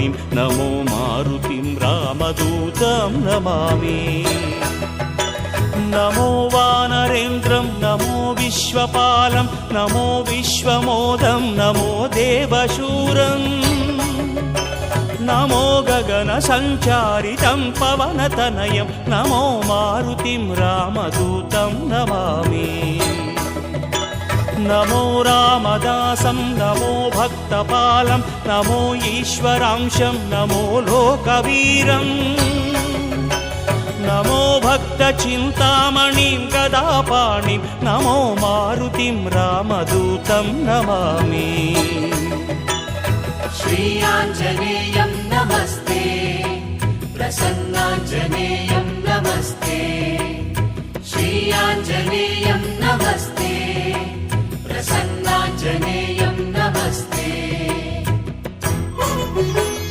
दीप्तवारिधिं नमो मारुतिं रामदूतं नमामि। नमो वानरेन्द्रं नमो विश्वपालं नमो विश्वमोदं नमो देवशूरम् नमो गगनसञ्चारितं पवनतनयं नमो मारुतिं रामदूतं नमामि। नमो रामदासं नमो भक्तपालं नमो ईश्वरांशं नमो लोकवीरम् नमो भक्तचिन्तामणिं गदापाणिं नमो मारुतिं रामदूतं नमामि। श्री आञ्जनेयं नमस्ते प्रसन्नाञ्जनेयं नमस्ते श्री आञ्जनेयं